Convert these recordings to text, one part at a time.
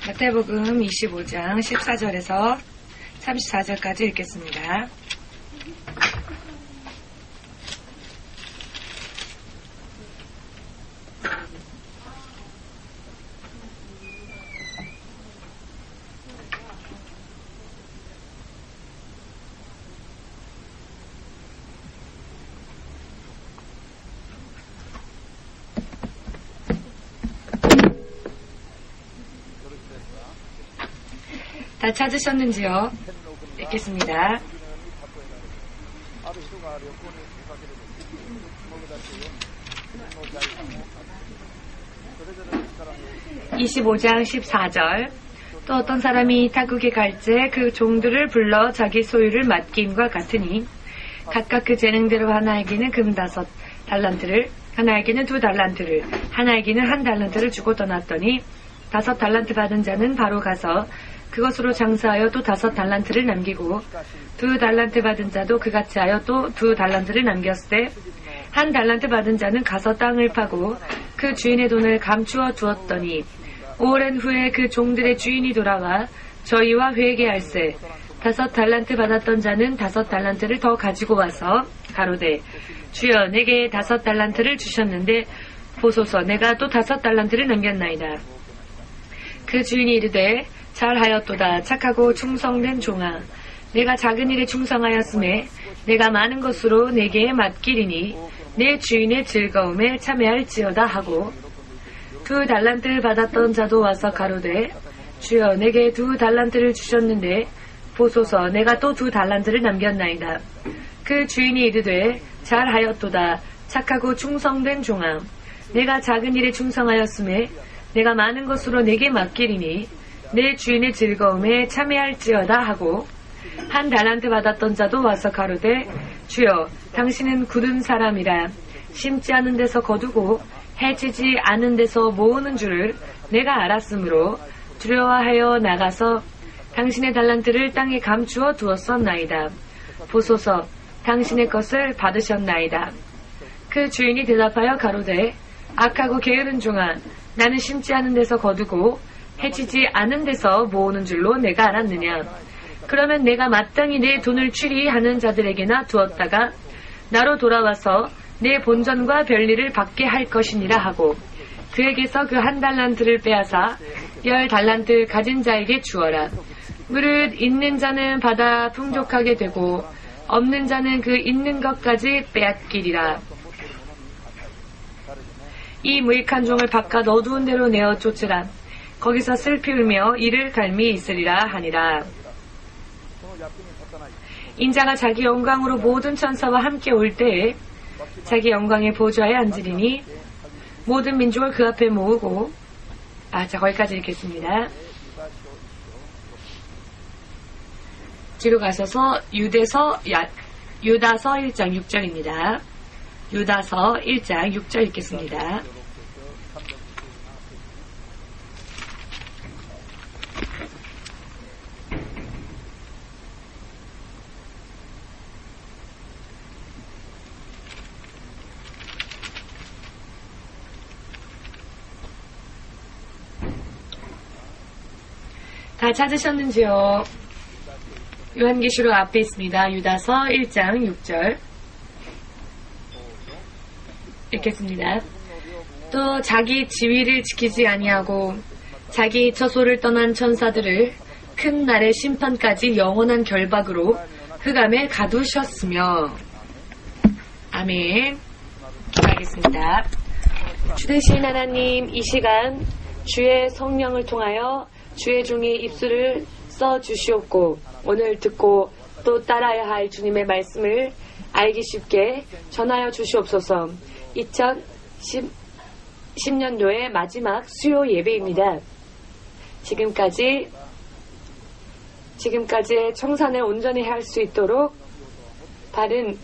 마태복음 25장 14절에서 34절까지 읽겠습니다. 다 찾으셨는지요? 읽겠습니다. 25장 14절. 또 어떤 사람이 타국에 갈새 그 종들을 불러 자기 소유를 맡김과 같으니 각각 그 재능대로 하나에게는 금 5달란트를, 하나에게는 2달란트를, 하나에게는 1달란트를 주고 떠났더니 5달란트 받은 자는 바로 가서 그것으로 장사하여 또 5달란트를 남기고 2달란트 받은 자도 그같이 하여 또 2달란트를 남겼을 때 1달란트 받은 자는 가서 땅을 파고 그 주인의 돈을 감추어 두었더니 오랜 후에 그 종들의 주인이 돌아와 저희와 회개할세 5달란트 받았던 자는 5달란트를 더 가지고 와서 가로되 주여 내게 5달란트를 주셨는데 보소서 내가 또 5달란트를 남겼나이다. 그 주인이 이르되 잘하였도다 착하고 충성된 종아 내가 작은 일에 충성하였음에 내가 많은 것으로 내게 맡기리니 내 주인의 즐거움에 참여할지어다 하고 2달란트를 받았던 자도 와서 가로되 주여 내게 2달란트를 주셨는데 보소서 내가 또 2달란트를 남겼나이다. 그 주인이 이르되 잘하였도다 착하고 충성된 종아 내가 작은 일에 충성하였음에 내가 많은 것으로 내게 맡기리니 내 주인의 즐거움에 참여할지어다 하고 1달란트 받았던 자도 와서 가로되 주여 당신은 굳은 사람이라 심지 않은 데서 거두고 해치지 않은 데서 모으는 줄을 내가 알았으므로 두려워하여 나가서 당신의 달란트를 땅에 감추어 두었었나이다. 보소서 당신의 것을 받으셨나이다. 그 주인이 대답하여 가로되 악하고 게으른 종아 나는 심지 않은 데서 거두고 해치지 않은 데서 모으는 줄로 내가 알았느냐. 그러면 내가 마땅히 내 돈을 취리하는 자들에게나 두었다가 나로 돌아와서 내 본전과 별리를 받게 할 것이니라 하고 그에게서 그 1달란트를 빼앗아 10달란트 가진 자에게 주어라. 무릇 있는 자는 받아 풍족하게 되고 없는 자는 그 있는 것까지 빼앗기리라. 이 무익한 종을 바깥 어두운 데로 내어 쫓으라. 거기서 슬피 울며 이를 갈미 있으리라 하니라. 인자가 자기 영광으로 모든 천사와 함께 올 때에 자기 영광의 보좌에 앉으리니 모든 민족을 그 앞에 모으고 거기까지 읽겠습니다. 뒤로 가셔서 유다서 1장 6절입니다. 유다서 1장 6절 읽겠습니다. 다 찾으셨는지요? 요한계시록 앞에 있습니다. 유다서 1장 6절 읽겠습니다. 또 자기 지위를 지키지 아니하고 자기 처소를 떠난 천사들을 큰 날의 심판까지 영원한 결박으로 흑암에 가두셨으며 아멘. 기도하겠습니다. 주되신 하나님, 이 시간 주의 성령을 통하여 주의 종이 입술을 써 주시옵고 오늘 듣고 또 따라야 할 주님의 말씀을 알기 쉽게 전하여 주시옵소서. 2010년도의 마지막 수요 예배입니다. 지금까지의 청산을 온전히 할 수 있도록 바른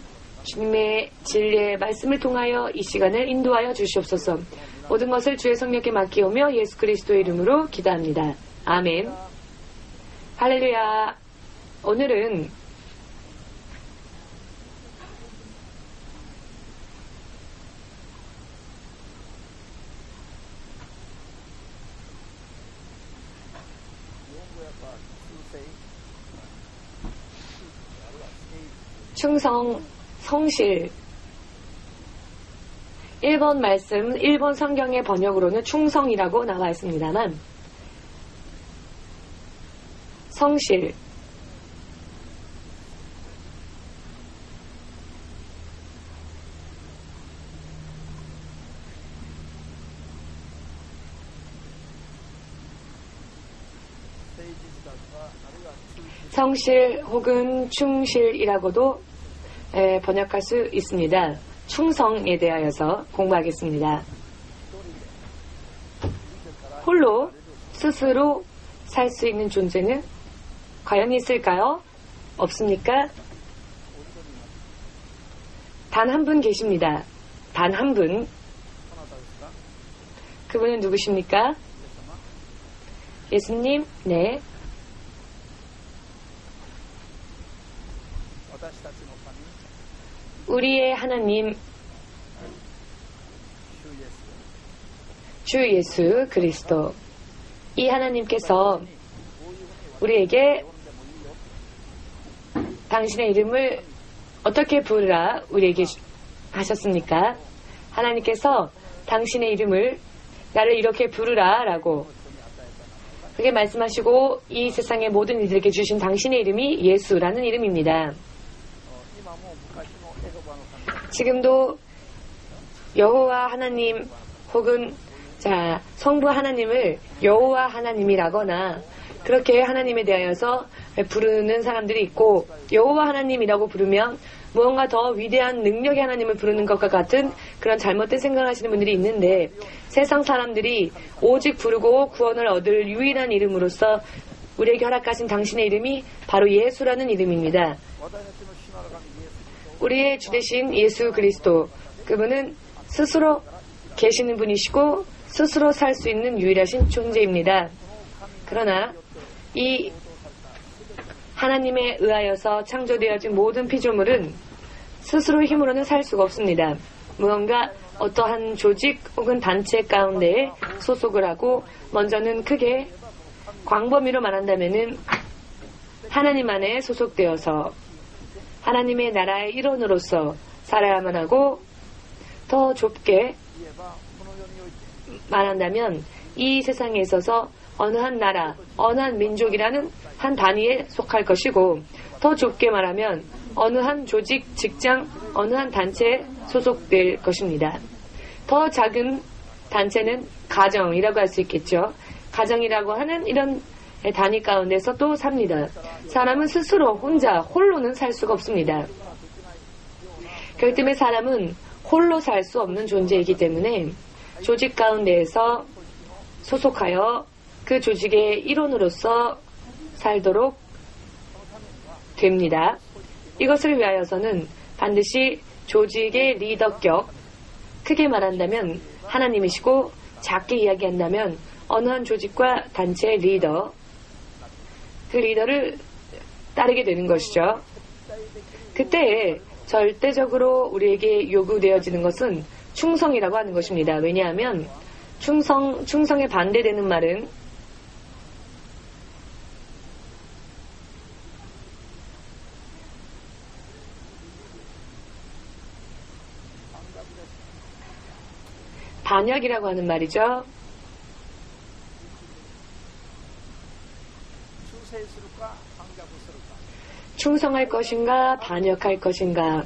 주님의 진리의 말씀을 통하여 이 시간을 인도하여 주시옵소서. 모든 것을 주의 성령께 맡기오며 예수 그리스도의 이름으로 기도합니다. 아멘. 할렐루야. 오늘은 충성, 성실. 1번 말씀, 1번 성경의 번역으로는 충성이라고 나와 있습니다만, 성실. 성실 혹은 충실이라고도 번역할 수 있습니다. 충성에 대하여서 공부하겠습니다. 홀로 스스로 살 수 있는 존재는 과연 있을까요? 없습니까? 단 한 분 계십니다. 단 한 분. 그분은 누구십니까? 예수님? 네. 우리의 하나님, 주 예수 그리스도. 이 하나님께서 우리에게 당신의 이름을 어떻게 부르라 우리에게 하셨습니까? 하나님께서 당신의 이름을 나를 이렇게 부르라 라고 그렇게 말씀하시고 이 세상의 모든 이들에게 주신 당신의 이름이 예수라는 이름입니다. 지금도 여호와 하나님 혹은 성부 하나님을 여호와 하나님이라거나 그렇게 하나님에 대하여서 부르는 사람들이 있고, 여호와 하나님이라고 부르면 무언가 더 위대한 능력의 하나님을 부르는 것과 같은 그런 잘못된 생각을 하시는 분들이 있는데, 세상 사람들이 오직 부르고 구원을 얻을 유일한 이름으로서 우리에게 허락하신 당신의 이름이 바로 예수라는 이름입니다. 우리의 주 되신 예수 그리스도, 그분은 스스로 계시는 분이시고 스스로 살 수 있는 유일하신 존재입니다. 그러나 이 하나님에 의하여서 창조되어진 모든 피조물은 스스로 힘으로는 살 수가 없습니다. 무언가 어떠한 조직 혹은 단체 가운데에 소속을 하고, 먼저는 크게 광범위로 말한다면은 하나님 안에 소속되어서 하나님의 나라의 일원으로서 살아야만 하고, 더 좁게 말한다면 이 세상에 있어서 어느 한 나라, 어느 한 민족이라는 한 단위에 속할 것이고, 더 좁게 말하면 어느 한 조직, 직장, 어느 한 단체에 소속될 것입니다. 더 작은 단체는 가정이라고 할 수 있겠죠. 가정이라고 하는 이런 단위 가운데서 또 삽니다. 사람은 스스로 혼자 홀로는 살 수가 없습니다. 그렇기 때문에 사람은 홀로 살 수 없는 존재이기 때문에 조직 가운데에서 소속하여 그 조직의 일원으로서 살도록 됩니다. 이것을 위하여서는 반드시 조직의 리더격, 크게 말한다면 하나님이시고, 작게 이야기한다면 어느 한 조직과 단체의 리더, 그 리더를 따르게 되는 것이죠. 그때 절대적으로 우리에게 요구되어지는 것은 충성이라고 하는 것입니다. 왜냐하면 충성에 반대되는 말은 반역이라고 하는 말이죠. 충성할 것인가 반역할 것인가,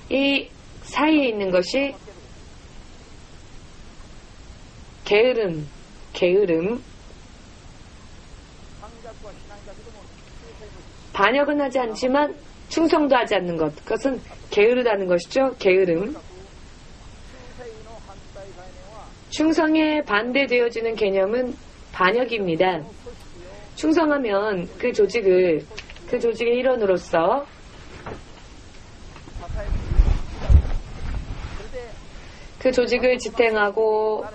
이 사이에 있는 것이 게으름. 반역은 하지 않지만 충성도 하지 않는 것, 그것은 게으르다는 것이죠. 게으름. 충성에 반대되어지는 개념은 반역입니다. 충성하면 그 조직의 일원으로서 그 조직을 지탱하고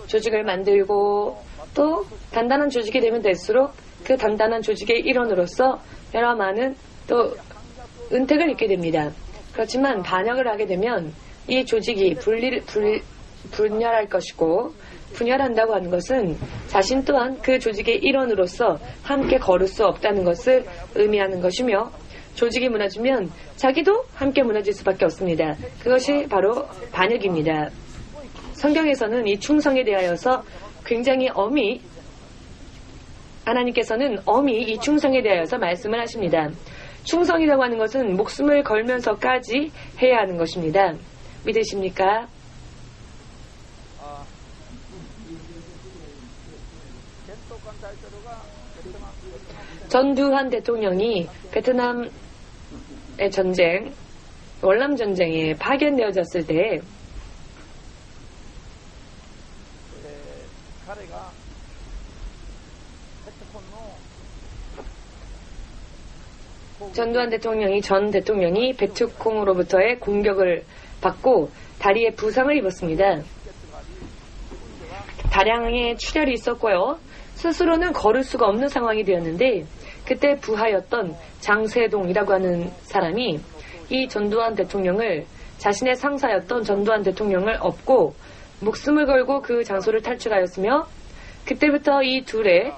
조직을 만들고, 또 단단한 조직이 되면 될수록 그 단단한 조직의 일원으로서 여러 많은 또 은택을 입게 됩니다. 그렇지만 반역을 하게 되면 이 조직이 분열할 것이고, 분열한다고 하는 것은 자신 또한 그 조직의 일원으로서 함께 걸을 수 없다는 것을 의미하는 것이며, 조직이 무너지면 자기도 함께 무너질 수밖에 없습니다. 그것이 바로 반역입니다. 성경에서는 이 충성에 대하여서 굉장히 하나님께서는 이 충성에 대하여서 말씀을 하십니다. 충성이라고 하는 것은 목숨을 걸면서까지 해야 하는 것입니다. 믿으십니까? 전두환 대통령이 베트남의 전쟁, 월남 전쟁에 파견되어졌을 때 전두환 대통령이 전 대통령이 베트콩으로부터의 공격을 받고 다리에 부상을 입었습니다. 다량의 출혈이 있었고요. 스스로는 걸을 수가 없는 상황이 되었는데 그때 부하였던 장세동이라고 하는 사람이 이 전두환 대통령을 자신의 상사였던 전두환 대통령을 업고 목숨을 걸고 그 장소를 탈출하였으며 그때부터 이 둘의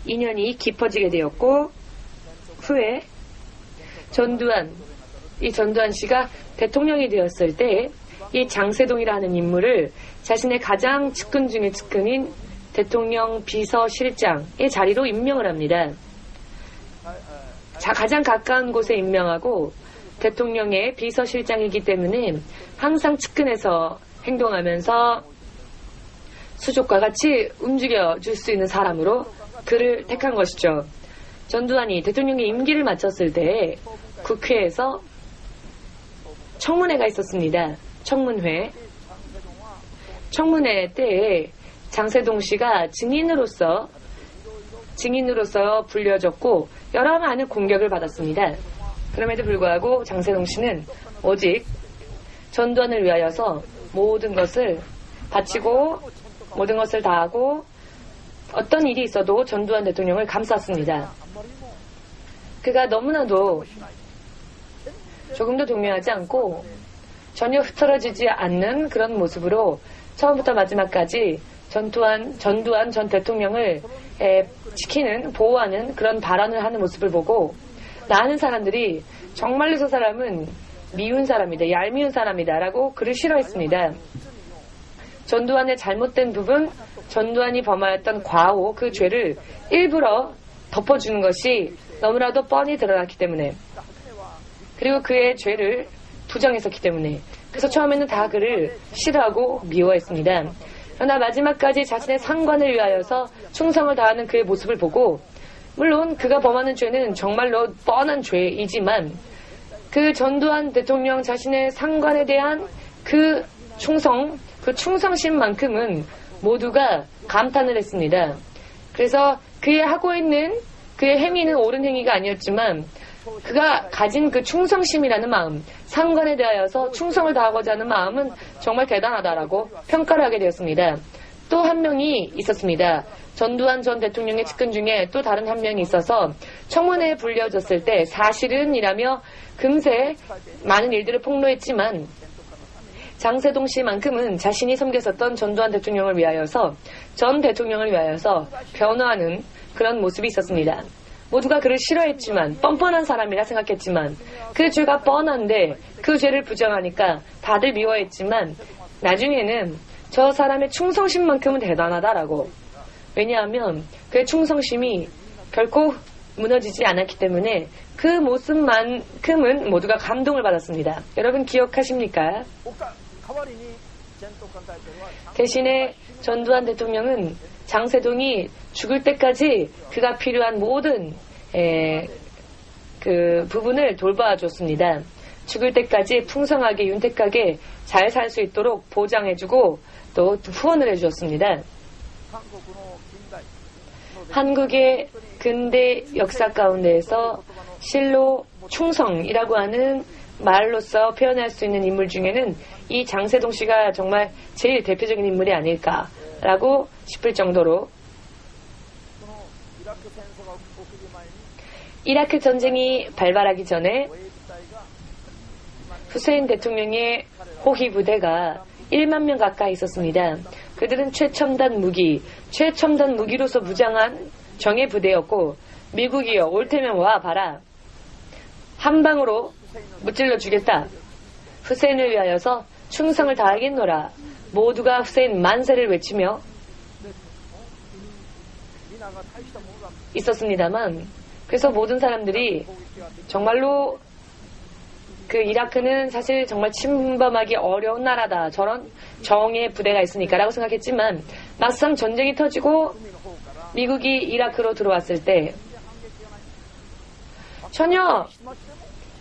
인연이 깊어지게 되었고 후에 전두환 씨가 대통령이 되었을 때 이 장세동이라 하는 인물을 자신의 가장 측근 중의 측근인 대통령 비서실장의 자리로 임명을 합니다. 가장 가까운 곳에 임명하고 대통령의 비서실장이기 때문에 항상 측근에서 행동하면서 수족과 같이 움직여줄 수 있는 사람으로 그를 택한 것이죠. 전두환이 대통령의 임기를 마쳤을 때 국회에서 청문회가 있었습니다. 청문회 때에 장세동 씨가 증인으로서 불려졌고 여러 많은 공격을 받았습니다. 그럼에도 불구하고 장세동 씨는 오직 전두환을 위하여서 모든 것을 바치고 모든 것을 다하고 어떤 일이 있어도 전두환 대통령을 감쌌습니다. 그가 너무나도 조금도 동요하지 않고 전혀 흐트러지지 않는 그런 모습으로 처음부터 마지막까지 전두환 전 대통령을 지키는, 보호하는 그런 발언을 하는 모습을 보고 나는 사람들이 정말로 저 사람은 미운 사람이다, 얄미운 사람이다 라고 그를 싫어했습니다. 전두환의 잘못된 부분, 전두환이 범하였던 과오, 그 죄를 일부러 덮어주는 것이 너무나도 뻔히 드러났기 때문에, 그리고 그의 죄를 부정했었기 때문에, 그래서 처음에는 다 그를 싫어하고 미워했습니다. 그러나 마지막까지 자신의 상관을 위하여서 충성을 다하는 그의 모습을 보고, 물론 그가 범하는 죄는 정말로 뻔한 죄이지만 그 전두환 대통령 자신의 상관에 대한 그 충성심만큼은 모두가 감탄을 했습니다. 그래서 그의 하고 있는 그의 행위는 옳은 행위가 아니었지만 그가 가진 그 충성심이라는 마음, 상관에 대하여서 충성을 다하고자 하는 마음은 정말 대단하다라고 평가를 하게 되었습니다. 또 한 명이 있었습니다. 전두환 전 대통령의 측근 중에 또 다른 한 명이 있어서 청문회에 불려졌을 때 사실은이라며 금세 많은 일들을 폭로했지만 장세동 씨만큼은 자신이 섬겼었던 전두환 대통령을 위하여서, 전 대통령을 위하여서 변호하는 그런 모습이 있었습니다. 모두가 그를 싫어했지만, 뻔뻔한 사람이라 생각했지만, 그 죄가 뻔한데 그 죄를 부정하니까 다들 미워했지만 나중에는 저 사람의 충성심만큼은 대단하다라고. 왜냐하면 그의 충성심이 결코 무너지지 않았기 때문에 그 모습만큼은 모두가 감동을 받았습니다. 여러분 기억하십니까? 대신에 전두환 대통령은 장세동이 죽을 때까지 그가 필요한 모든 그 부분을 돌봐줬습니다. 죽을 때까지 풍성하게 윤택하게 잘 살 수 있도록 보장해주고 또 후원을 해주었습니다. 한국의 근대 역사 가운데에서 실로 충성이라고 하는 말로서 표현할 수 있는 인물 중에는 이 장세동 씨가 정말 제일 대표적인 인물이 아닐까라고 싶을 정도로, 이라크 전쟁이 발발하기 전에 후세인 대통령의 호위 부대가 1만 명 가까이 있었습니다. 그들은 최첨단 무기로서 무장한 정예 부대였고, 미국이여 올 테면 와 봐라, 한 방으로 무찔러 주겠다. 후세인을 위하여서 충성을 다하겠노라. 모두가 후세인 만세를 외치며 있었습니다만, 그래서 모든 사람들이 정말로 그 이라크는 사실 정말 침범하기 어려운 나라다, 저런 정의 부대가 있으니까 라고 생각했지만, 막상 전쟁이 터지고 미국이 이라크로 들어왔을 때 전혀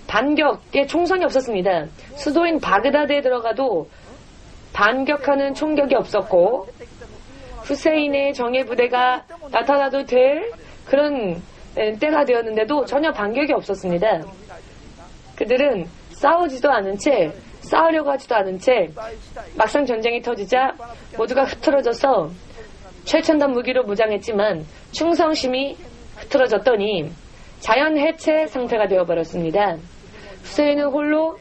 반격의 총성이 없었습니다. 수도인 바그다드에 들어가도 반격하는 총격이 없었고, 후세인의 정예 부대가 나타나도 될 그런 때가 되었는데도 전혀 반격이 없었습니다. 그들은 싸우지도 않은 채, 싸우려고 하지도 않은 채 막상 전쟁이 터지자 모두가 흐트러져서 최첨단 무기로 무장했지만 충성심이 흐트러졌더니 자연 해체 상태가 되어버렸습니다. 후세인은 홀로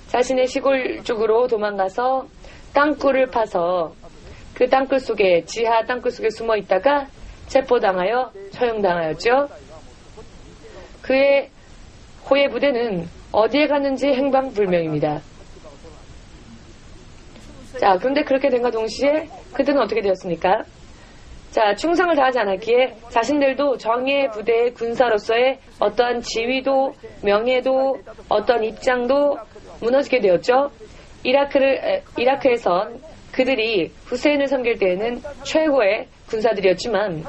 자신의 시골 쪽으로 도망가서 땅굴을 파서 그 땅굴 속에, 지하 땅굴 속에 숨어 있다가 체포당하여 처형당하였죠. 그의 호의 부대는 어디에 갔는지 행방불명입니다. 자, 그런데 그렇게 된과 동시에 그들은 어떻게 되었습니까? 자, 충성을 다하지 않았기에 자신들도 정예 부대의 군사로서의 어떠한 지위도, 명예도, 어떤 입장도 무너지게 되었죠. 이라크에선 그들이 후세인을 섬길 때에는 최고의 군사들이었지만,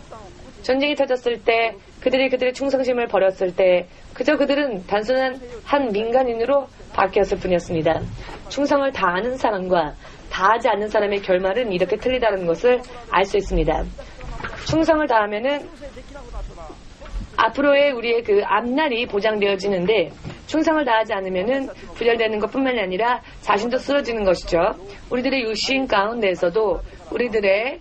전쟁이 터졌을 때, 그들의 충성심을 버렸을 때 그저 그들은 단순한 한 민간인으로 바뀌었을 뿐이었습니다. 충성을 다하는 사람과 다하지 않는 사람의 결말은 이렇게 틀리다는 것을 알 수 있습니다. 충성을 다하면은 앞으로의 우리의 그 앞날이 보장되어지는데, 충성을 다하지 않으면은 부절되는 것뿐만이 아니라 자신도 쓰러지는 것이죠. 우리들의 육신 가운데에서도 우리들의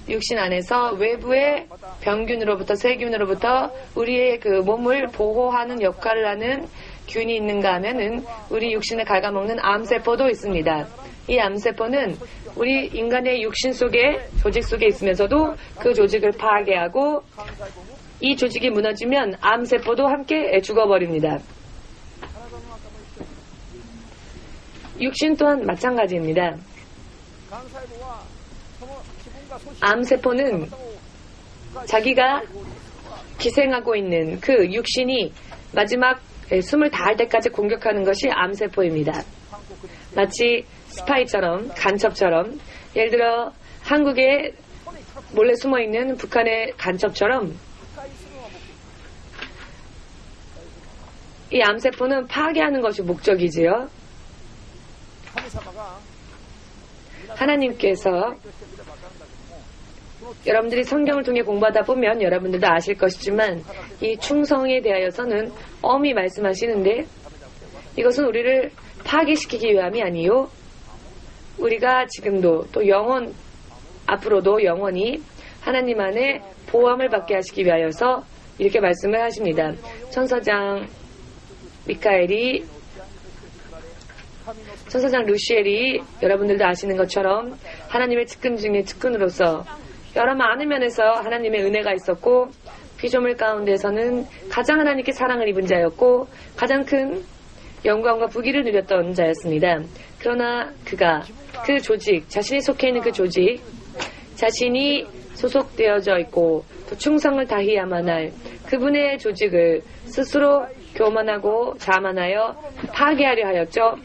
육신 안에서 외부의 병균으로부터, 세균으로부터 우리의 그 몸을 보호하는 역할을 하는 균이 있는가 하면은 우리 육신을 갉아먹는 암세포도 있습니다. 이 암세포는 우리 인간의 육신 속에, 조직 속에 있으면서도 그 조직을 파괴하고, 이 조직이 무너지면 암세포도 함께 죽어버립니다. 육신 또한 마찬가지입니다. 암세포는 자기가 기생하고 있는 그 육신이 마지막 숨을 다할 때까지 공격하는 것이 암세포입니다. 마치 스파이처럼, 간첩처럼, 예를 들어 한국에 몰래 숨어있는 북한의 간첩처럼 이 암세포는 파괴하는 것이 목적이지요. 하나님께서 여러분들이 성경을 통해 공부하다 보면 여러분들도 아실 것이지만 이 충성에 대하여서는 엄히 말씀하시는데, 이것은 우리를 파괴시키기 위함이 아니요, 우리가 지금도 또 앞으로도 영원히 하나님 안에 보호함을 받게 하시기 위하여서 이렇게 말씀을 하십니다. 천사장 루시엘이 여러분들도 아시는 것처럼 하나님의 측근 중에 측근으로서 여러 많은 면에서 하나님의 은혜가 있었고, 피조물 가운데서는 가장 하나님께 사랑을 입은 자였고 가장 큰 영광과 부귀를 누렸던 자였습니다. 그러나 그가 그 조직, 자신이 속해 있는 그 조직, 자신이 소속되어져 있고 또 충성을 다해야만 할 그분의 조직을 스스로 교만하고 자만하여 파괴하려 하였죠.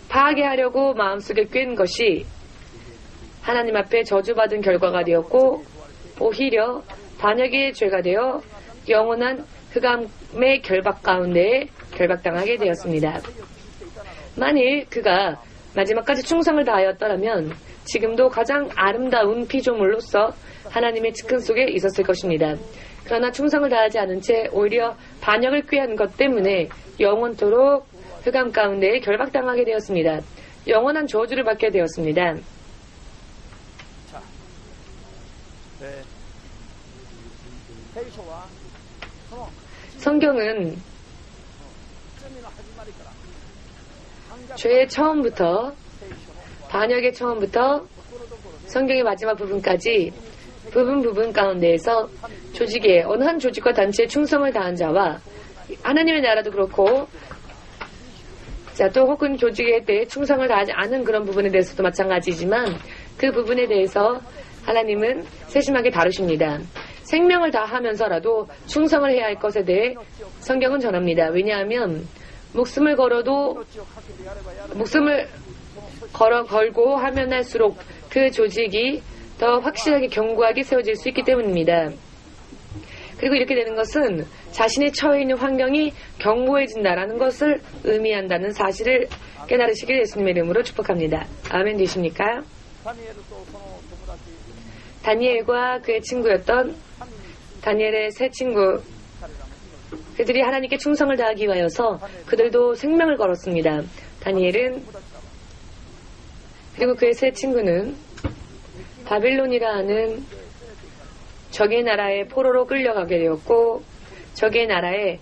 파괴하려고 마음속에 꿰는 것이 하나님 앞에 저주받은 결과가 되었고, 오히려 반역의 죄가 되어 영원한 흑암의 결박 가운데 결박당하게 되었습니다. 만일 그가 마지막까지 충성을 다하였더라면 지금도 가장 아름다운 피조물로서 하나님의 측근 속에 있었을 것입니다. 그러나 충성을 다하지 않은 채 오히려 반역을 꾀한 것 때문에 영원토록 흑암 가운데 결박당하게 되었습니다. 영원한 저주를 받게 되었습니다. 성경은 죄의 처음부터, 반역의 처음부터 성경의 마지막 부분까지 부분 가운데에서 조직의 어느 한 조직과 단체에 충성을 다한 자와 하나님의 나라도 그렇고, 자, 또 혹은 조직에 대해 충성을 다하지 않은 그런 부분에 대해서도 마찬가지지만 그 부분에 대해서 하나님은 세심하게 다루십니다. 생명을 다하면서라도 충성을 해야 할 것에 대해 성경은 전합니다. 왜냐하면 목숨을 걸고 하면 할수록 그 조직이 더 확실하게 견고하게 세워질 수 있기 때문입니다. 그리고 이렇게 되는 것은 자신이 처해 있는 환경이 견고해진다라는 것을 의미한다는 사실을 깨달으시길 예수님의 이름으로 축복합니다. 아멘 되십니까? 다니엘과 그의 친구였던 다니엘의 세 친구, 그들이 하나님께 충성을 다하기 위하여서 그들도 생명을 걸었습니다. 다니엘은, 그리고 그의 세 친구는 바빌론이라 하는 적의 나라의 포로로 끌려가게 되었고, 적의 나라에서의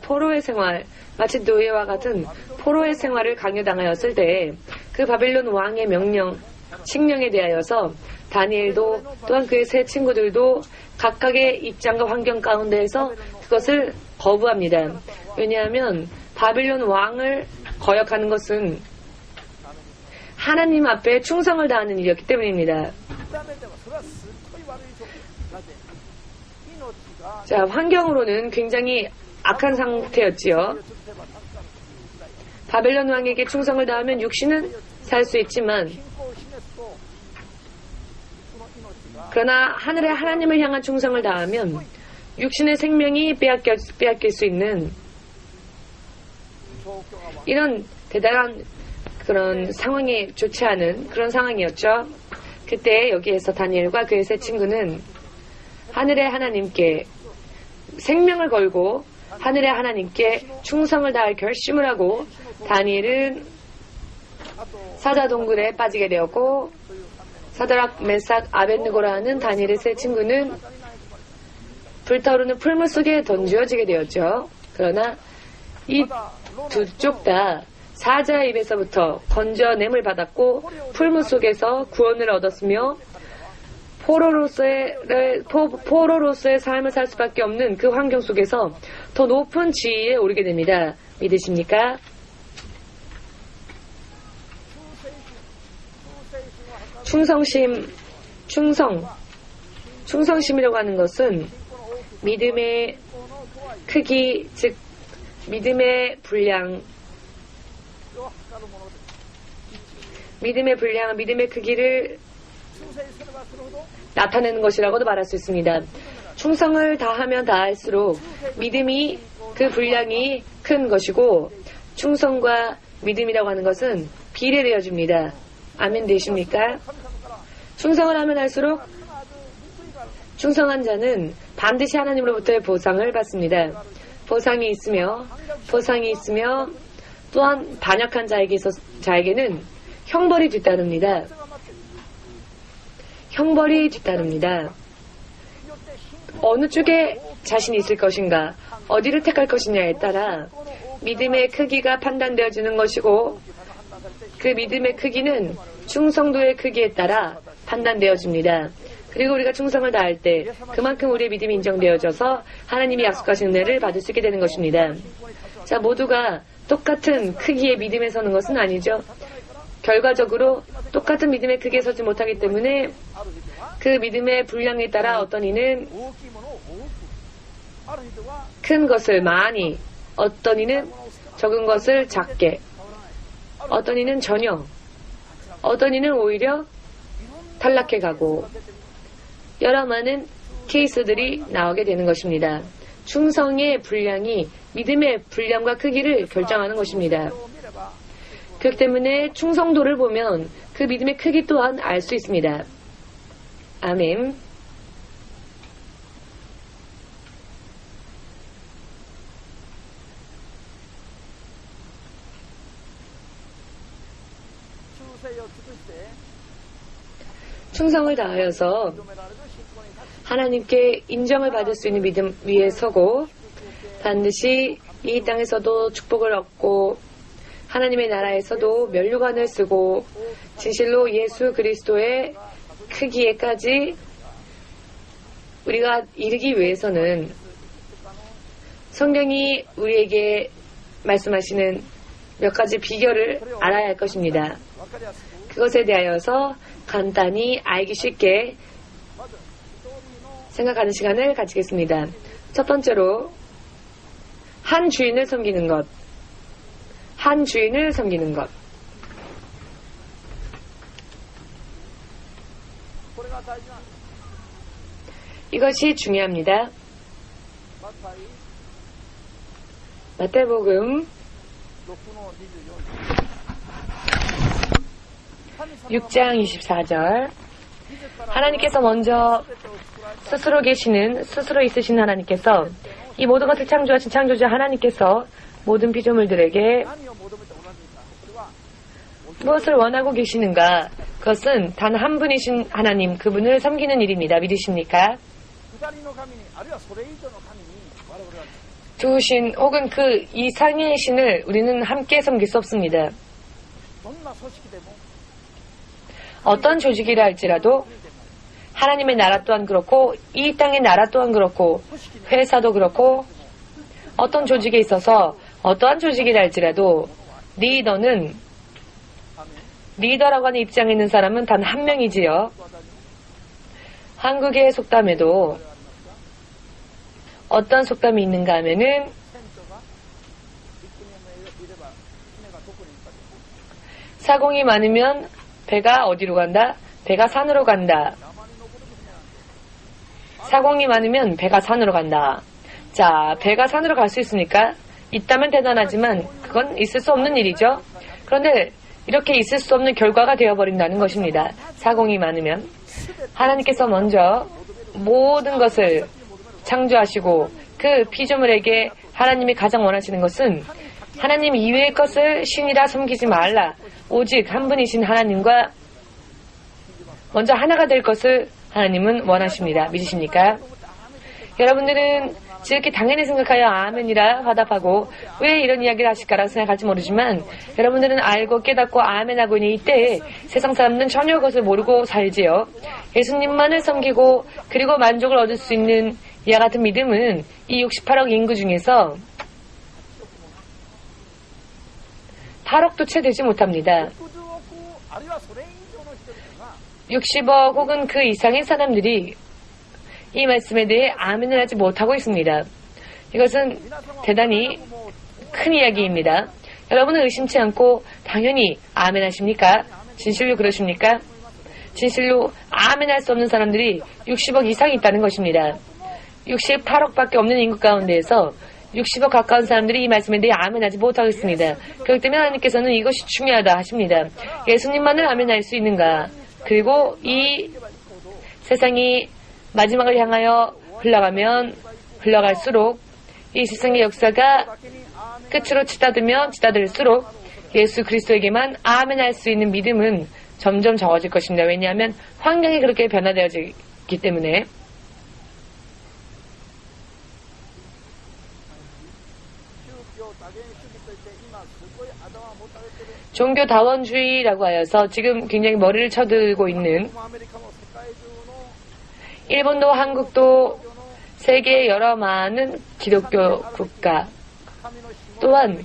포로의 생활, 마치 노예와 같은 포로의 생활을 강요당하였을 때 그 바빌론 왕의 칙령에 대하여서 다니엘도 또한 그의 세 친구들도 각각의 입장과 환경 가운데에서 그것을 거부합니다. 왜냐하면 바빌론 왕을 거역하는 것은 하나님 앞에 충성을 다하는 일이었기 때문입니다. 자, 환경으로는 굉장히 악한 상태였지요. 바벨론 왕에게 충성을 다하면 육신은 살 수 있지만, 그러나 하늘의 하나님을 향한 충성을 다하면 육신의 생명이 빼앗길 수 있는 이런 대단한 그런 상황에 좋지 않은 그런 상황이었죠. 그때 여기에서 다니엘과 그의 세 친구는 하늘의 하나님께 생명을 걸고 하늘의 하나님께 충성을 다할 결심을 하고, 다니엘은 사자동굴에 빠지게 되었고, 사드락, 메삭, 아벳느고라는 다니엘의 세 친구는 불타오르는 풀물 속에 던져지게 되었죠. 그러나 이 두 쪽 다 사자의 입에서부터 건져냄을 받았고 풀물 속에서 구원을 얻었으며 포로로서의 삶을 살 수밖에 없는 그 환경 속에서 더 높은 지위에 오르게 됩니다. 믿으십니까? 충성심이라고 하는 것은 믿음의 크기, 즉 믿음의 분량, 믿음의 크기를 나타내는 것이라고도 말할 수 있습니다. 충성을 다하면 다할수록 믿음이, 그 분량이 큰 것이고, 충성과 믿음이라고 하는 것은 비례되어 줍니다. 아멘 되십니까? 충성을 하면 할수록 충성한 자는 반드시 하나님으로부터의 보상을 받습니다. 보상이 있으며 또한 반역한 자에게는 형벌이 뒤따릅니다. 어느 쪽에 자신이 있을 것인가, 어디를 택할 것이냐에 따라 믿음의 크기가 판단되어지는 것이고, 그 믿음의 크기는 충성도의 크기에 따라 판단되어집니다. 그리고 우리가 충성을 다할 때 그만큼 우리의 믿음이 인정되어져서 하나님이 약속하신 은혜를 받을 수 있게 되는 것입니다. 자, 모두가 똑같은 크기의 믿음에 서는 것은 아니죠. 결과적으로 똑같은 믿음의 크기에 서지 못하기 때문에 그 믿음의 분량에 따라 어떤 이는 큰 것을 많이, 어떤 이는 적은 것을 작게, 어떤 이는 전혀, 어떤 이는 오히려 탈락해 가고, 여러 많은 케이스들이 나오게 되는 것입니다. 충성의 분량이 믿음의 분량과 크기를 결정하는 것입니다. 그렇기 때문에 충성도를 보면 그 믿음의 크기 또한 알 수 있습니다. 아멘. 충성을 다하여서 하나님께 인정을 받을 수 있는 믿음 위에 서고, 반드시 이 땅에서도 축복을 얻고 하나님의 나라에서도 면류관을 쓰고 진실로 예수 그리스도의 크기에까지 우리가 이르기 위해서는 성경이 우리에게 말씀하시는 몇 가지 비결을 알아야 할 것입니다. 그것에 대하여서 간단히 알기 쉽게 생각하는 시간을 가지겠습니다. 첫 번째로 한 주인을 섬기는 것. 한 주인을 섬기는 것. 이것이 중요합니다. 마태복음 6장 24절. 하나님께서 먼저 스스로 있으신 하나님께서 이 모든 것을 창조하신 창조자 하나님께서 모든 피조물들에게 무엇을 원하고 계시는가? 그것은 단 한 분이신 하나님, 그분을 섬기는 일입니다. 믿으십니까? 두 신 혹은 그 이상의 신을 우리는 함께 섬길 수 없습니다. 어떤 조직이라 할지라도 하나님의 나라 또한 그렇고 이 땅의 나라 또한 그렇고 회사도 그렇고 어떤 조직에 있어서 어떠한 조직이라 할지라도 리더라고 하는 입장에 있는 사람은 단 한 명이지요. 한국의 속담에도 어떤 속담이 있는가 하면은 사공이 많으면 배가 어디로 간다? 배가 산으로 간다. 사공이 많으면 배가 산으로 간다. 자, 배가 산으로 갈 수 있습니까? 있다면 대단하지만 그건 있을 수 없는 일이죠. 그런데 이렇게 있을 수 없는 결과가 되어버린다는 것입니다. 사공이 많으면. 하나님께서 먼저 모든 것을 창조하시고 그 피조물에게 하나님이 가장 원하시는 것은 하나님 이외의 것을 신이라 섬기지 말라. 오직 한 분이신 하나님과 먼저 하나가 될 것을 하나님은 원하십니다. 믿으십니까? 여러분들은 지극히 당연히 생각하여 아멘이라 화답하고 왜 이런 이야기를 하실까라고 생각할지 모르지만 여러분들은 알고 깨닫고 아멘하고 있는 이때에 세상 사람들은 전혀 그것을 모르고 살지요. 예수님만을 섬기고 그리고 만족을 얻을 수 있는 이와 같은 믿음은 이 68억 인구 중에서 8억도 채 되지 못합니다. 60억 혹은 그 이상의 사람들이 이 말씀에 대해 아멘을 하지 못하고 있습니다. 이것은 대단히 큰 이야기입니다. 여러분은 의심치 않고 당연히 아멘 하십니까? 진실로 그러십니까? 진실로 아멘 할 수 없는 사람들이 60억 이상이 있다는 것입니다. 68억밖에 없는 인구 가운데에서 60억 가까운 사람들이 이 말씀에 대해 아멘하지 못하고 있습니다. 그렇기 때문에 하나님께서는 이것이 중요하다 하십니다. 예수님만을 아멘할 수 있는가? 그리고 이 세상이 마지막을 향하여 흘러가면 흘러갈수록 이 세상의 역사가 끝으로 치닫을수록 예수 그리스도에게만 아멘할 수 있는 믿음은 점점 적어질 것입니다. 왜냐하면 환경이 그렇게 변화되어지기 때문에. 종교다원주의라고 하여서 지금 굉장히 머리를 쳐들고 있는 일본도 한국도 세계의 여러 많은 기독교 국가 또한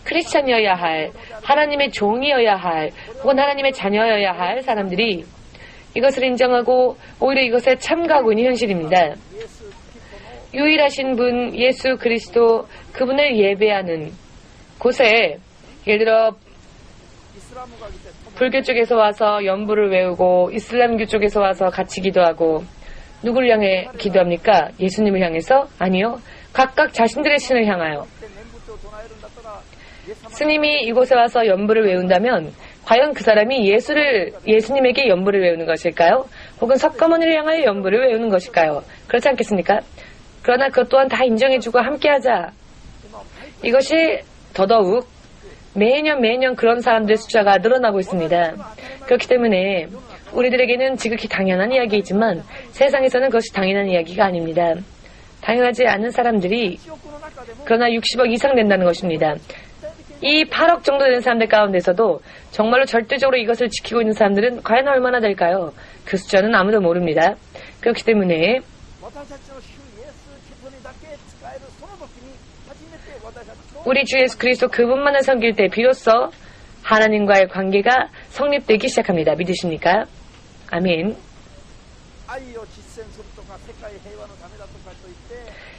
크리스찬이어야 할, 하나님의 종이어야 할, 혹은 하나님의 자녀여야 할 사람들이 이것을 인정하고 오히려 이것에 참가하고 있는 현실입니다. 유일하신 분 예수 그리스도 그분을 예배하는 곳에 예를 들어 불교 쪽에서 와서 연부를 외우고 이슬람교 쪽에서 와서 같이 기도하고 누구를 향해 기도합니까? 예수님을 향해서? 아니요. 각각 자신들의 신을 향하여. 스님이 이곳에 와서 연부를 외운다면 과연 그 사람이 예수님에게 연부를 외우는 것일까요? 혹은 석가모니를 향하여 연부를 외우는 것일까요? 그렇지 않겠습니까? 그러나 그것 또한 다 인정해주고 함께하자. 이것이 더더욱 매년 그런 사람들의 숫자가 늘어나고 있습니다. 그렇기 때문에 우리들에게는 지극히 당연한 이야기이지만 세상에서는 그것이 당연한 이야기가 아닙니다. 당연하지 않은 사람들이 그러나 60억 이상 된다는 것입니다. 이 8억 정도 되는 사람들 가운데서도 정말로 절대적으로 이것을 지키고 있는 사람들은 과연 얼마나 될까요? 그 숫자는 아무도 모릅니다. 그렇기 때문에 우리 주 예수 그리스도 그분만을 섬길 때 비로소 하나님과의 관계가 성립되기 시작합니다. 믿으십니까? 아멘.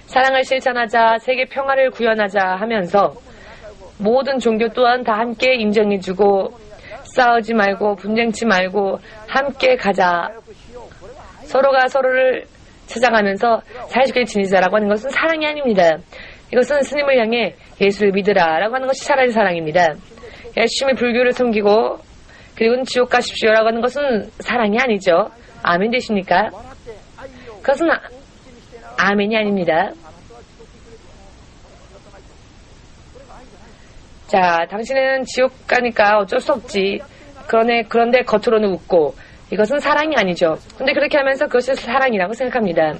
사랑을 실천하자, 세계 평화를 구현하자 하면서 모든 종교 또한 다 함께 인정해주고 싸우지 말고 분쟁치 말고 함께 가자. 서로가 서로를 찾아가면서 사이좋게 지내자라고 하는 것은 사랑이 아닙니다. 이것은 스님을 향해 예수를 믿으라라고 하는 것이 차라리 사랑입니다. 열심히 불교를 섬기고 그리고 지옥 가십시오라고 하는 것은 사랑이 아니죠. 아멘 되십니까? 그것은 아멘이 아닙니다. 자, 당신은 지옥 가니까 어쩔 수 없지. 그런데 겉으로는 웃고 이것은 사랑이 아니죠. 근데 그렇게 하면서 그것을 사랑이라고 생각합니다.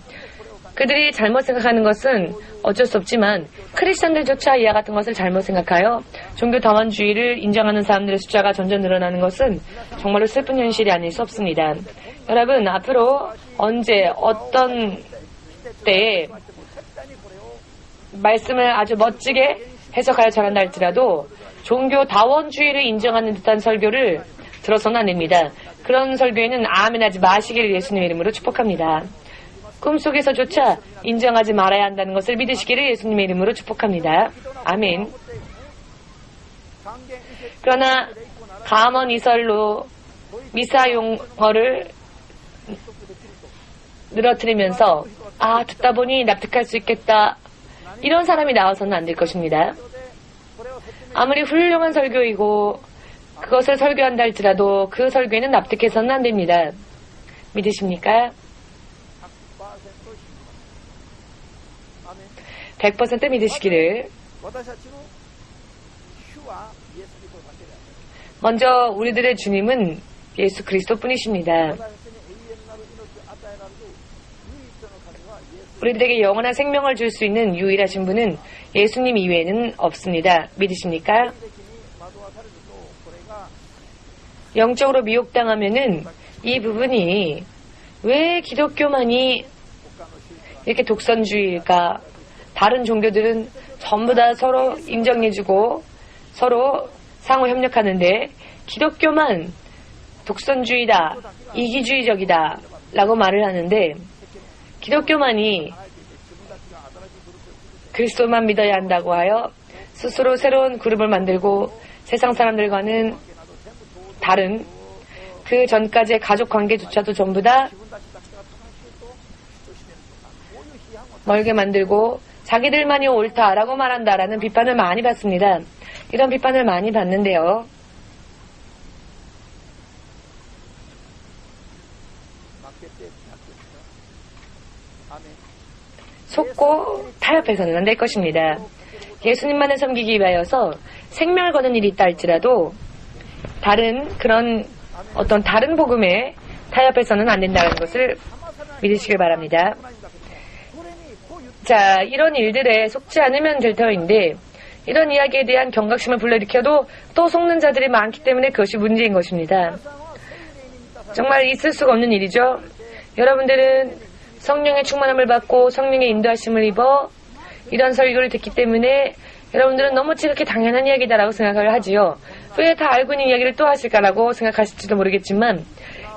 그들이 잘못 생각하는 것은 어쩔 수 없지만 크리스천들조차 이와 같은 것을 잘못 생각하여 종교 다원주의를 인정하는 사람들의 숫자가 점점 늘어나는 것은 정말로 슬픈 현실이 아닐 수 없습니다. 여러분, 앞으로 언제 어떤 때에 말씀을 아주 멋지게 해석하여 전한다 할지라도 종교 다원주의를 인정하는 듯한 설교를 들어서는 안 됩니다. 그런 설교에는 아멘하지 마시기를 예수님의 이름으로 축복합니다. 꿈속에서조차 인정하지 말아야 한다는 것을 믿으시기를 예수님의 이름으로 축복합니다. 아멘. 그러나 감언 이설로 미사 용어를 늘어뜨리면서 듣다 보니 납득할 수 있겠다. 이런 사람이 나와서는 안 될 것입니다. 아무리 훌륭한 설교이고 그것을 설교한다 할지라도 그 설교에는 납득해서는 안 됩니다. 믿으십니까? 100% 믿으시기를. 먼저 우리들의 주님은 예수 그리스도 뿐이십니다. 우리들에게 영원한 생명을 줄 수 있는 유일하신 분은 예수님 이외에는 없습니다. 믿으십니까? 영적으로 미혹당하면은 이 부분이 왜 기독교만이 이렇게 독선주의일까? 다른 종교들은 전부 다 서로 인정해주고 서로 상호 협력하는데 기독교만 독선주의다, 이기주의적이다 라고 말을 하는데 기독교만이 그리스도만 믿어야 한다고 하여 스스로 새로운 그룹을 만들고 세상 사람들과는 다른 그 전까지의 가족 관계조차도 전부 다 멀게 만들고 자기들만이 옳다라고 말한다라는 비판을 많이 받습니다. 이런 비판을 많이 받는데요. 속고 타협해서는 안 될 것입니다. 예수님만을 섬기기 위하여서 생명을 거는 일이 있다 할지라도 그런 어떤 다른 복음에 타협해서는 안 된다는 것을 믿으시길 바랍니다. 자, 이런 일들에 속지 않으면 될 터인데 이런 이야기에 대한 경각심을 불러일으켜도 또 속는 자들이 많기 때문에 그것이 문제인 것입니다. 정말 있을 수가 없는 일이죠. 여러분들은 성령의 충만함을 받고 성령의 인도하심을 입어 이런 설교를 듣기 때문에 여러분들은 너무 지극히 당연한 이야기다라고 생각을 하지요. 왜 다 알고 있는 이야기를 또 하실까라고 생각하실지도 모르겠지만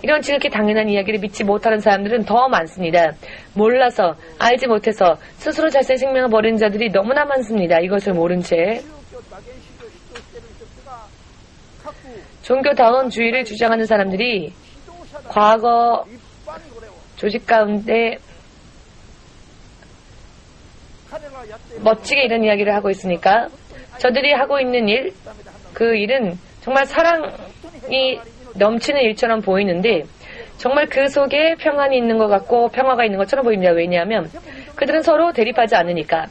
이런 지극히 당연한 이야기를 믿지 못하는 사람들은 더 많습니다. 몰라서 알지 못해서 스스로 자신의 생명을 버리는 자들이 너무나 많습니다. 이것을 모른 채 종교다원주의를 주장하는 사람들이 과거 조직 가운데 멋지게 이런 이야기를 하고 있으니까 저들이 하고 있는 일, 그 일은 정말 사랑이 넘치는 일처럼 보이는데 정말 그 속에 평안이 있는 것 같고 평화가 있는 것처럼 보입니다. 왜냐하면 그들은 서로 대립하지 않으니까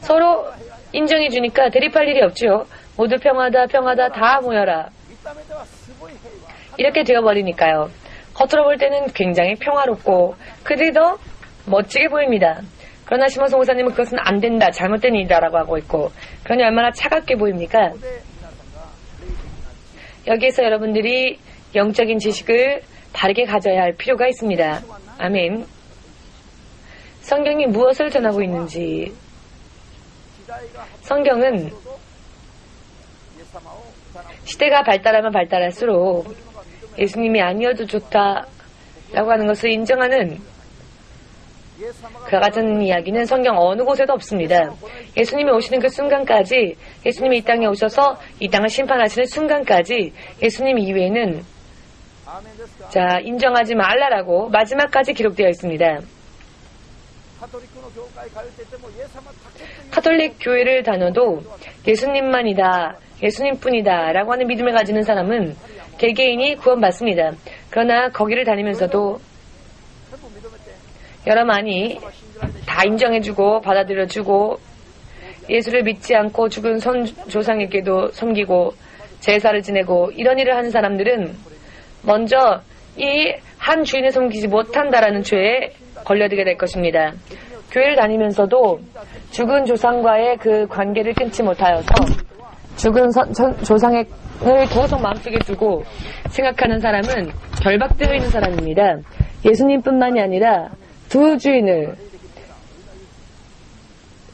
서로 인정해 주니까 대립할 일이 없지요. 모두 평화다 다 모여라 이렇게 되어버리니까요. 겉으로 볼 때는 굉장히 평화롭고 그들이 더 멋지게 보입니다. 그러나 시몬 목사님은 그것은 안 된다, 잘못된 일이다라고 하고 있고 그러니 얼마나 차갑게 보입니까? 여기에서 여러분들이 영적인 지식을 바르게 가져야 할 필요가 있습니다. 아멘. 성경이 무엇을 전하고 있는지 성경은 시대가 발달하면 발달할수록 예수님이 아니어도 좋다라고 하는 것을 인정하는 그와 같은 이야기는 성경 어느 곳에도 없습니다. 예수님이 오시는 그 순간까지, 예수님이 이 땅에 오셔서 이 땅을 심판하시는 순간까지 예수님 이외에는 인정하지 말라라고 마지막까지 기록되어 있습니다. 카톨릭 교회를 다녀도 예수님만이다, 예수님뿐이다 라고 하는 믿음을 가지는 사람은 개개인이 구원받습니다. 그러나 거기를 다니면서도 여러 많이 다 인정해주고 받아들여주고 예수를 믿지 않고 죽은 조상에게도 섬기고 제사를 지내고 이런 일을 하는 사람들은 먼저 이 한 주인을 섬기지 못한다라는 죄에 걸려들게 될 것입니다. 교회를 다니면서도 죽은 조상과의 그 관계를 끊지 못하여서 죽은 조상을 계속 마음속에 두고 생각하는 사람은 결박되어 있는 사람입니다. 예수님뿐만이 아니라 두 주인을,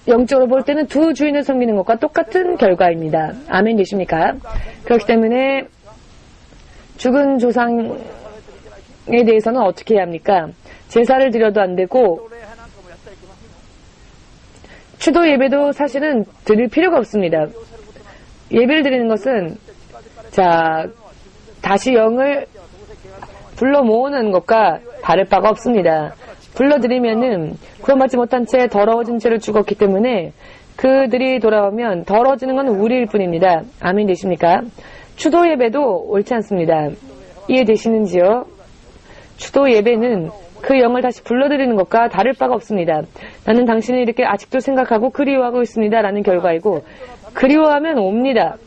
영적으로 볼 때는 두 주인을 섬기는 것과 똑같은 결과입니다. 아멘 되십니까? 그렇기 때문에 죽은 조상에 대해서는 어떻게 해야 합니까? 제사를 드려도 안 되고 추도 예배도 사실은 드릴 필요가 없습니다. 예배를 드리는 것은 다시 영을 불러 모으는 것과 다를 바가 없습니다. 불러드리면은 구원받지 못한 채 더러워진 채로 죽었기 때문에 그들이 돌아오면 더러워지는 건 우리일 뿐입니다. 아멘 되십니까? 추도 예배도 옳지 않습니다. 이해되시는지요? 추도 예배는 그 영을 다시 불러드리는 것과 다를 바가 없습니다. 나는 당신을 이렇게 아직도 생각하고 그리워하고 있습니다 라는 결과이고, 그리워하면 옵니다.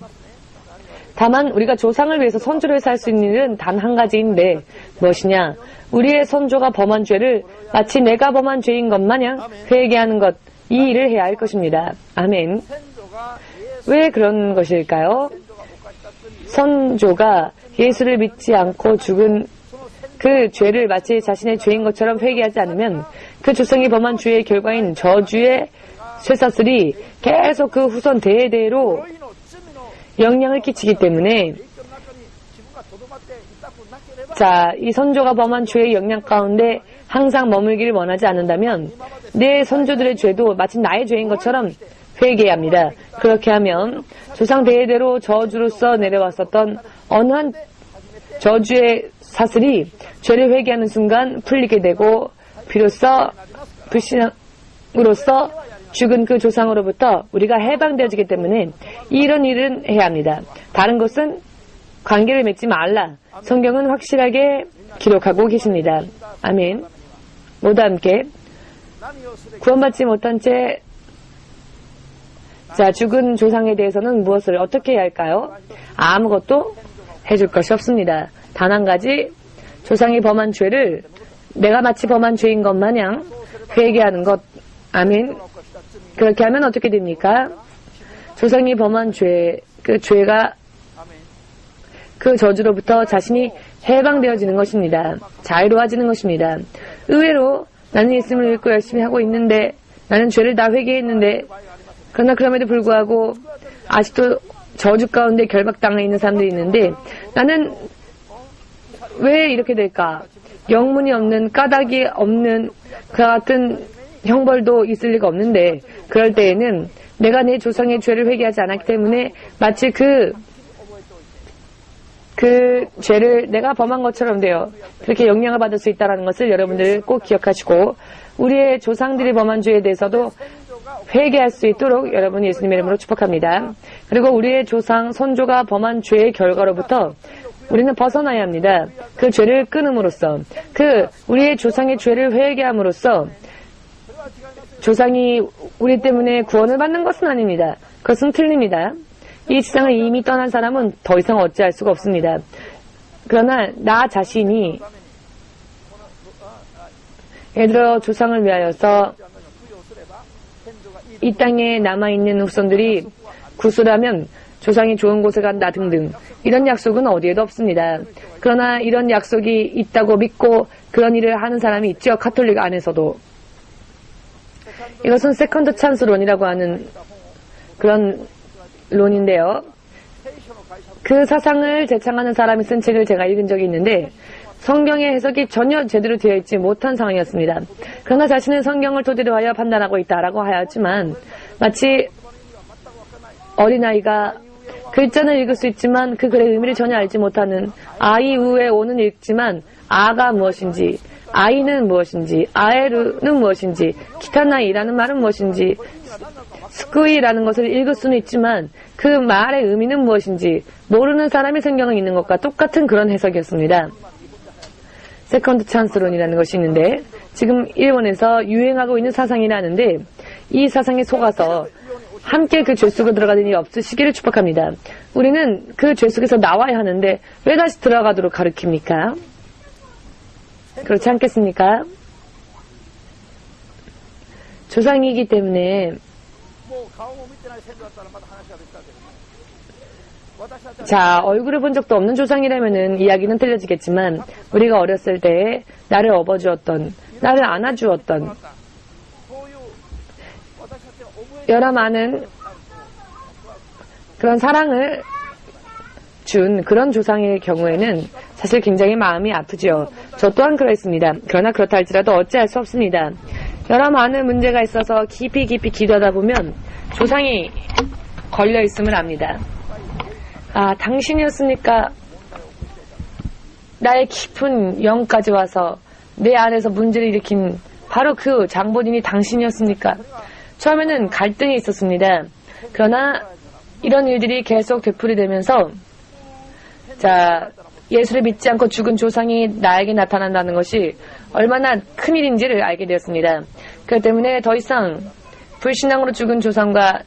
다만 우리가 조상을 위해서 선조를 위해서 할 수 있는 일은 단 한 가지인데 무엇이냐? 우리의 선조가 범한 죄를 마치 내가 범한 죄인 것 마냥 회개하는 것, 이 일을 해야 할 것입니다. 아멘. 왜 그런 것일까요? 선조가 예수를 믿지 않고 죽은 그 죄를 마치 자신의 죄인 것처럼 회개하지 않으면 그 조상이 범한 죄의 결과인 저주의 쇠사슬이 계속 그 후손 대대로 영향을 끼치기 때문에 이 선조가 범한 죄의 영향 가운데 항상 머물기를 원하지 않는다면 내 선조들의 죄도 마치 나의 죄인 것처럼 회개해야 합니다. 그렇게 하면 조상 대대로 저주로서 내려왔었던 어느 한 저주의 사슬이 죄를 회개하는 순간 풀리게 되고 비로소 불신으로서 죽은 그 조상으로부터 우리가 해방되어지기 때문에 이런 일은 해야 합니다. 다른 것은 관계를 맺지 말라. 성경은 확실하게 기록하고 계십니다. 아멘. 모두 함께 구원받지 못한 채 죽은 조상에 대해서는 무엇을 어떻게 해야 할까요? 아무것도 해줄 것이 없습니다. 단 한 가지, 조상이 범한 죄를 내가 마치 범한 죄인 것 마냥 회개하는 것. 아멘. 그렇게 하면 어떻게 됩니까? 조상이 범한 죄, 그 죄가 그 저주로부터 자신이 해방되어지는 것입니다. 자유로워지는 것입니다. 의외로 나는 예수님을 믿고 열심히 하고 있는데, 나는 죄를 다 회개했는데, 그러나 그럼에도 불구하고 아직도 저주 가운데 결박당해 있는 사람들이 있는데, 나는 왜 이렇게 될까? 영문이 없는, 까닭이 없는 그와 같은 형벌도 있을 리가 없는데, 그럴 때에는 내가 내 조상의 죄를 회개하지 않았기 때문에 마치 그 죄를 내가 범한 것처럼 돼요. 그렇게 영향을 받을 수 있다는 것을 여러분들 꼭 기억하시고, 우리의 조상들이 범한 죄에 대해서도 회개할 수 있도록 여러분 예수님의 이름으로 축복합니다. 그리고 우리의 조상, 선조가 범한 죄의 결과로부터 우리는 벗어나야 합니다. 그 죄를 끊음으로써, 우리의 조상의 죄를 회개함으로써 조상이 우리 때문에 구원을 받는 것은 아닙니다. 그것은 틀립니다. 이 세상을 이미 떠난 사람은 더 이상 어찌할 수가 없습니다. 그러나 나 자신이 예를 들어 조상을 위하여서 이 땅에 남아있는 후손들이 구수라면 조상이 좋은 곳에 간다 등등, 이런 약속은 어디에도 없습니다. 그러나 이런 약속이 있다고 믿고 그런 일을 하는 사람이 있죠. 카톨릭 안에서도. 이것은 세컨드 찬스론이라고 하는 그런 론인데요. 그 사상을 제창하는 사람이 쓴 책을 제가 읽은 적이 있는데 성경의 해석이 전혀 제대로 되어 있지 못한 상황이었습니다. 그러나 자신은 성경을 토대로 하여 판단하고 있다라고 하였지만 마치 어린아이가 글자는 읽을 수 있지만 그 글의 의미를 전혀 알지 못하는 아이 우에 오는 읽지만 아가 무엇인지 아이는 무엇인지 아에르는 무엇인지 기타나이라는 말은 무엇인지 스쿠이라는 것을 읽을 수는 있지만 그 말의 의미는 무엇인지 모르는 사람이 성경을 읽는 것과 똑같은 그런 해석이었습니다. 세컨드 찬스론이라는 것이 있는데 지금 일본에서 유행하고 있는 사상이라는데 이 사상에 속아서 함께 그 죄 속에 들어가는 일이 없으시기를 축복합니다. 우리는 그 죄 속에서 나와야 하는데 왜 다시 들어가도록 가르칩니까? 그렇지 않겠습니까? 조상이기 때문에 자, 얼굴을 본 적도 없는 조상이라면은 이야기는 틀려지겠지만 우리가 어렸을 때 나를 업어주었던, 나를 안아주었던 여러 많은 그런 사랑을 준 그런 조상의 경우에는 사실 굉장히 마음이 아프지요. 저 또한 그랬습니다. 그러나 그렇다 할지라도 어찌할 수 없습니다. 여러 많은 문제가 있어서 깊이 기도하다 보면 조상이 걸려 있음을 압니다. 아, 당신이었으니까 나의 깊은 영까지 와서 내 안에서 문제를 일으킨 바로 그 장본인이 당신이었습니까? 처음에는 갈등이 있었습니다. 그러나 이런 일들이 계속 되풀이되면서 자, 예수를 믿지 않고 죽은 조상이 나에게 나타난다는 것이 얼마나 큰일인지를 알게 되었습니다. 그렇기 때문에 더 이상 불신앙으로 죽은 조상과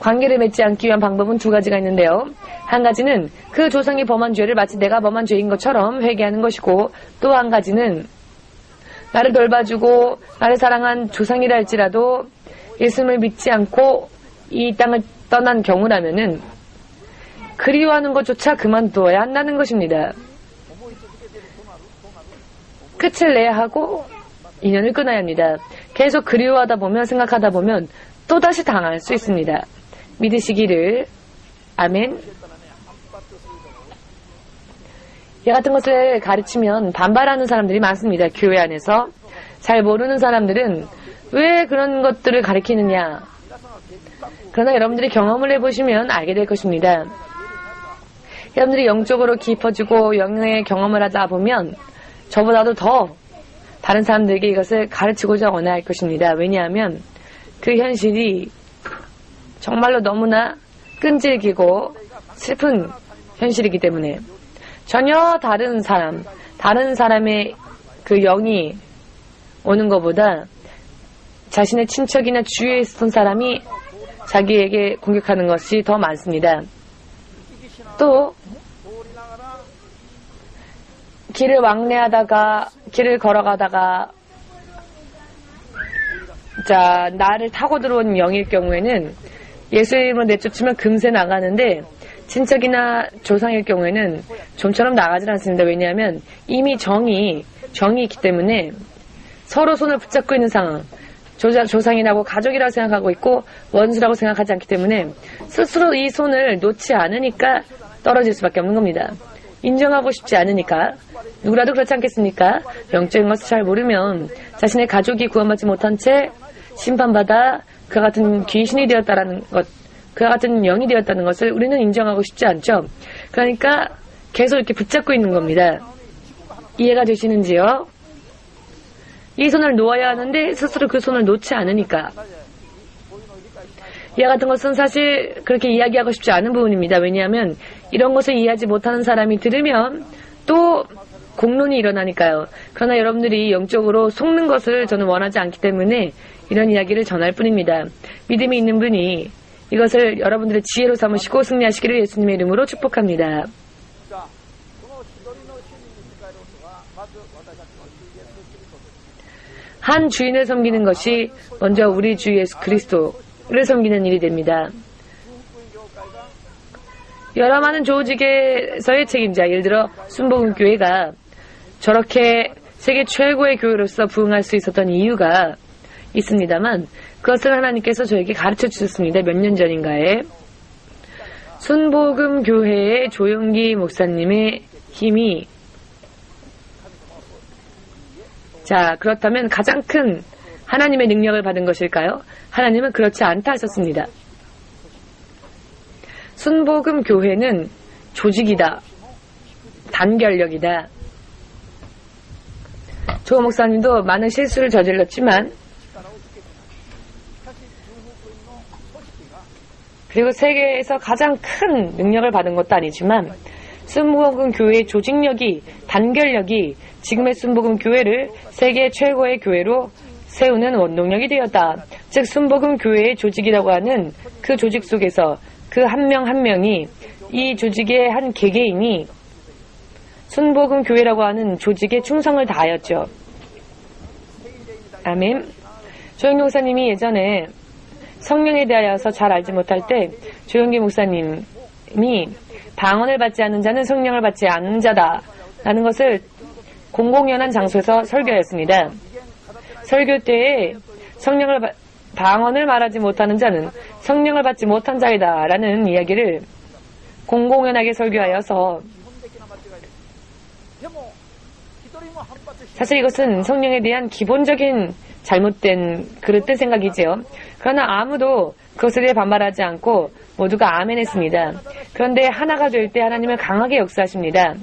관계를 맺지 않기 위한 방법은 두 가지가 있는데요. 한 가지는 그 조상이 범한 죄를 마치 내가 범한 죄인 것처럼 회개하는 것이고 또 한 가지는 나를 돌봐주고 나를 사랑한 조상이라 할지라도 예수님을 믿지 않고 이 땅을 떠난 경우라면은 그리워하는 것조차 그만두어야 한다는 것입니다. 끝을 내야 하고 인연을 끊어야 합니다. 계속 그리워하다 보면 생각하다 보면 또다시 당할 수 있습니다. 믿으시기를. 아멘. 이 같은 것을 가르치면 반발하는 사람들이 많습니다. 교회 안에서. 잘 모르는 사람들은 왜 그런 것들을 가르치느냐. 그러나 여러분들이 경험을 해보시면 알게 될 것입니다. 여러분들이 영적으로 깊어지고 영의 경험을 하다 보면 저보다도 더 다른 사람들에게 이것을 가르치고자 원할 것입니다. 왜냐하면 그 현실이 정말로 너무나 끈질기고 슬픈 현실이기 때문에 전혀 다른 사람, 다른 사람의 그 영이 오는 것보다 자신의 친척이나 주위에 있었던 사람이 자기에게 공격하는 것이 더 많습니다. 또 길을 왕래하다가 길을 걸어가다가 자 나를 타고 들어온 영일 경우에는 예수님으로 내쫓으면 금세 나가는데 친척이나 조상일 경우에는 좀처럼 나가지 않습니다. 왜냐하면 이미 정이 있기 때문에 서로 손을 붙잡고 있는 상황. 조상이라고 가족이라고 생각하고 있고 원수라고 생각하지 않기 때문에 스스로 이 손을 놓지 않으니까 떨어질 수밖에 없는 겁니다. 인정하고 싶지 않으니까. 누구라도 그렇지 않겠습니까? 영적인 것을 잘 모르면 자신의 가족이 구원받지 못한 채 심판받아 그와 같은 귀신이 되었다라는 것, 그와 같은 영이 되었다는 것을 우리는 인정하고 싶지 않죠. 그러니까 계속 이렇게 붙잡고 있는 겁니다. 이해가 되시는지요? 이 손을 놓아야 하는데 스스로 그 손을 놓지 않으니까. 이와 같은 것은 사실 그렇게 이야기하고 싶지 않은 부분입니다. 왜냐하면 이런 것을 이해하지 못하는 사람이 들으면 또 공론이 일어나니까요. 그러나 여러분들이 영적으로 속는 것을 저는 원하지 않기 때문에 이런 이야기를 전할 뿐입니다. 믿음이 있는 분이 이것을 여러분들의 지혜로 삼으시고 승리하시기를 예수님의 이름으로 축복합니다. 한 주인을 섬기는 것이 먼저 우리 주 예수 그리스도를 섬기는 일이 됩니다. 여러 많은 조직에서의 책임자, 예를 들어 순복음교회가 저렇게 세계 최고의 교회로서 부흥할 수 있었던 이유가 있습니다만 그것을 하나님께서 저에게 가르쳐 주셨습니다. 몇 년 전인가에. 순복음 교회의 조영기 목사님의 힘이 자, 그렇다면 가장 큰 하나님의 능력을 받은 것일까요? 하나님은 그렇지 않다 하셨습니다. 순복음 교회는 조직이다. 단결력이다. 조 목사님도 많은 실수를 저질렀지만 그리고 세계에서 가장 큰 능력을 받은 것도 아니지만 순복음 교회의 조직력이 단결력이 지금의 순복음 교회를 세계 최고의 교회로 세우는 원동력이 되었다. 즉 순복음 교회의 조직이라고 하는 그 조직 속에서 그 한 명 한 명이 이 조직의 한 개개인이 순복음 교회라고 하는 조직에 충성을 다하였죠. 아멘. 조영기 목사님이 예전에 성령에 대하여서 잘 알지 못할 때 조영기 목사님이 방언을 받지 않는 자는 성령을 받지 않는 자다 라는 것을 공공연한 장소에서 설교했습니다. 설교 때에 방언을 말하지 못하는 자는 성령을 받지 못한 자이다 라는 이야기를 공공연하게 설교하여서 사실 이것은 성령에 대한 기본적인 잘못된 그릇된 생각이지요. 그러나 아무도 그것에 대해 반발하지 않고 모두가 아멘했습니다. 그런데 하나가 될 때 하나님은 강하게 역사하십니다.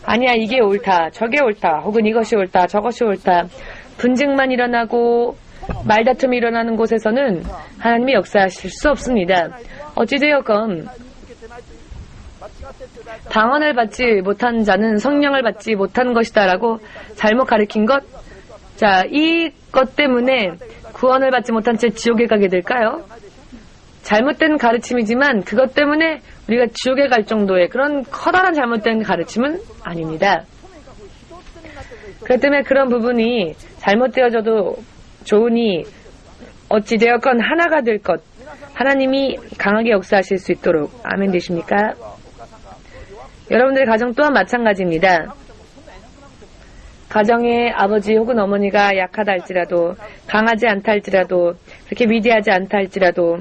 아니야 이게 옳다 저게 옳다 혹은 이것이 옳다 저것이 옳다 분쟁만 일어나고 말다툼이 일어나는 곳에서는 하나님이 역사하실 수 없습니다. 어찌되었건 방언을 받지 못한 자는 성령을 받지 못한 것이다 라고 잘못 가르친 것. 자, 이것 때문에 구원을 받지 못한 채 지옥에 가게 될까요? 잘못된 가르침이지만 그것 때문에 우리가 지옥에 갈 정도의 그런 커다란 잘못된 가르침은 아닙니다. 그렇기 때문에 그런 부분이 잘못되어져도 좋으니 어찌되었건 하나가 될 것 하나님이 강하게 역사하실 수 있도록 아멘 되십니까? 여러분들의 가정 또한 마찬가지입니다. 가정의 아버지 혹은 어머니가 약하다 할지라도 강하지 않다 할지라도 그렇게 위대하지 않다 할지라도